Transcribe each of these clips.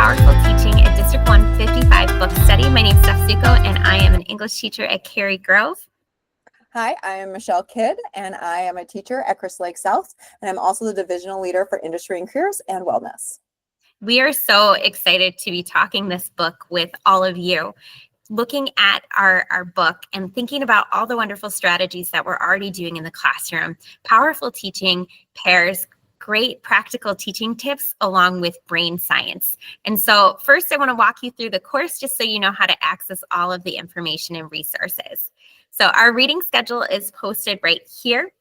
Powerful Teaching, a District 155 book study. My name is Steph Suko, and I am an English teacher at Cary Grove. Hi, I am Michelle Kidd, and I am a teacher at Crystal Lake South, and I'm also the divisional leader for Industry and Careers and Wellness. We are so excited to be talking this book with all of you. Looking at our book and thinking about all the wonderful strategies that we're already doing in the classroom, Powerful Teaching pairs great practical teaching tips along with brain science. And so first I want to walk you through the course just so you know how to access all of the information and resources. So our reading schedule is posted right here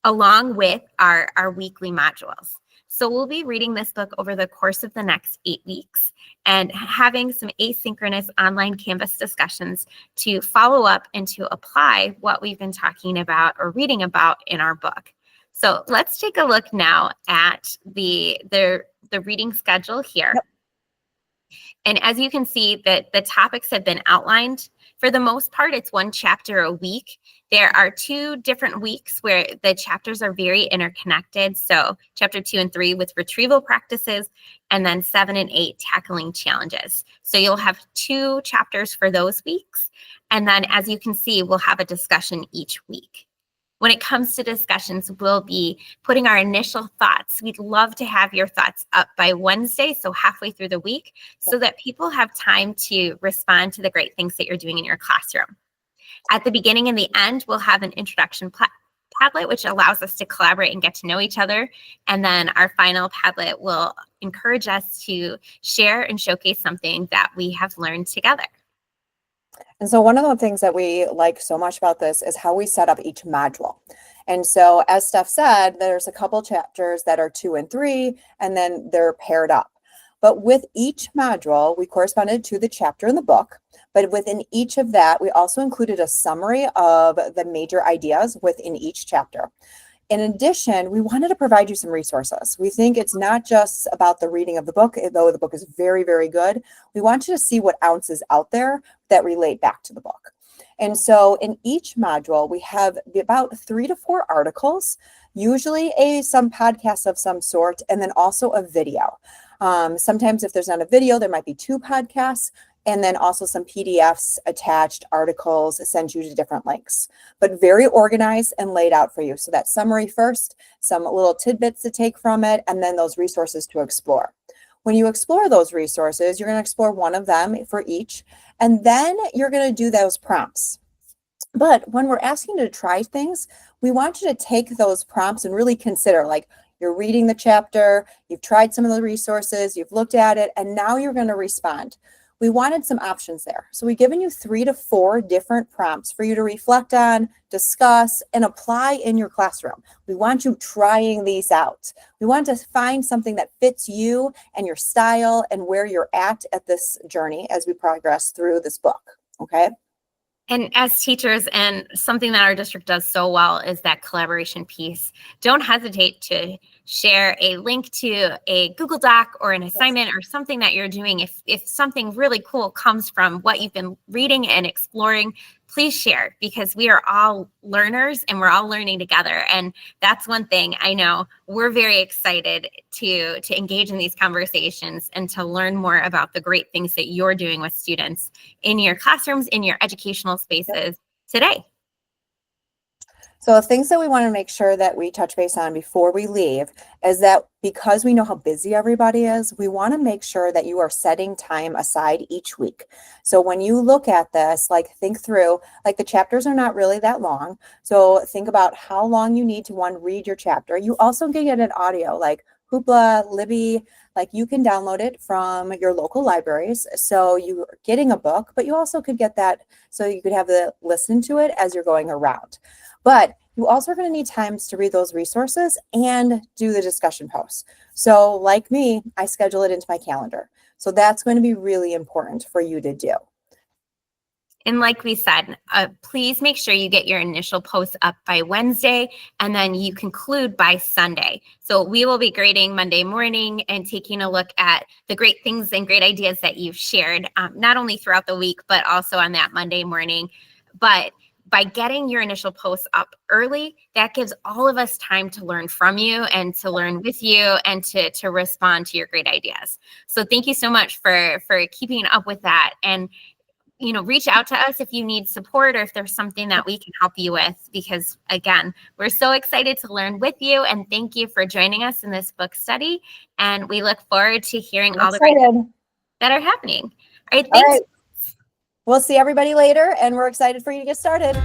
along with our weekly modules. So we'll be reading this book over the course of the next 8 weeks and having some asynchronous online Canvas discussions to follow up and to apply what we've been talking about or reading about in our book. So let's take a look now at the reading schedule here. Yep. And as you can see, that the topics have been outlined. For the most part, it's one chapter a week. There are 2 different weeks where the chapters are very interconnected. So chapter 2 and 3 with retrieval practices, and then 7 and 8 tackling challenges. So you'll have 2 chapters for those weeks. And then as you can see, we'll have a discussion each week. When it comes to discussions, we'll be putting our initial thoughts. We'd love to have your thoughts up by Wednesday, so halfway through the week, so that people have time to respond to the great things that you're doing in your classroom. At the beginning and the end, we'll have an introduction Padlet, which allows us to collaborate and get to know each other. And then our final Padlet will encourage us to share and showcase something that we have learned together. And so one of the things that we like so much about this is how we set up each module. And so as Steph said, there's a couple chapters that are 2 and 3, and then they're paired up. But with each module, we corresponded to the chapter in the book. But within each of that, we also included a summary of the major ideas within each chapter. In addition, we wanted to provide you some resources. We think it's not just about the reading of the book, though the book is very, very good. We want you to see what ounces out there that relate back to the book. And so in each module, we have about 3 to 4 articles, usually some podcasts of some sort, and then also a video. Sometimes if there's not a video, there might be 2 podcasts, and then also some PDFs, attached articles, send you to different links, but very organized and laid out for you. So that summary first, some little tidbits to take from it, and then those resources to explore. When you explore those resources, you're going to explore one of them for each, and then you're going to do those prompts. But when we're asking you to try things, we want you to take those prompts and really consider, like, you're reading the chapter, you've tried some of the resources, you've looked at it, and now you're going to respond. We wanted some options there. So we've given you 3 to 4 different prompts for you to reflect on, discuss, and apply in your classroom. We want you trying these out. We want to find something that fits you and your style and where you're at this journey as we progress through this book, okay? And as teachers, and something that our district does so well is that collaboration piece. Don't hesitate to share a link to a Google Doc or an assignment or something that you're doing. If something really cool comes from what you've been reading and exploring, please share, because we are all learners and we're all learning together. And that's one thing I know we're very excited to engage in these conversations and to learn more about the great things that you're doing with students in your classrooms, in your educational spaces today. So the things that we want to make sure that we touch base on before we leave is that because we know how busy everybody is, we want to make sure that you are setting time aside each week. So when you look at this, like, think through, like, the chapters are not really that long. So think about how long you need to read your chapter. You also can get an audio like Hoopla, Libby, like, you can download it from your local libraries. So you're getting a book, but you also could get that so you could have the listen to it as you're going around. But you also are going to need times to read those resources and do the discussion posts. So like me, I schedule it into my calendar. So that's going to be really important for you to do. And like we said, please make sure you get your initial posts up by Wednesday, and then you conclude by Sunday. So we will be grading Monday morning and taking a look at the great things and great ideas that you've shared, not only throughout the week, but also on that Monday morning. But by getting your initial posts up early, that gives all of us time to learn from you and to learn with you and to respond to your great ideas. So thank you so much for keeping up with that. And reach out to us if you need support or if there's something that we can help you with, because again, we're so excited to learn with you, and thank you for joining us in this book study. And we look forward to hearing all the great things that are happening. All right, thanks. All right. We'll see everybody later, and we're excited for you to get started.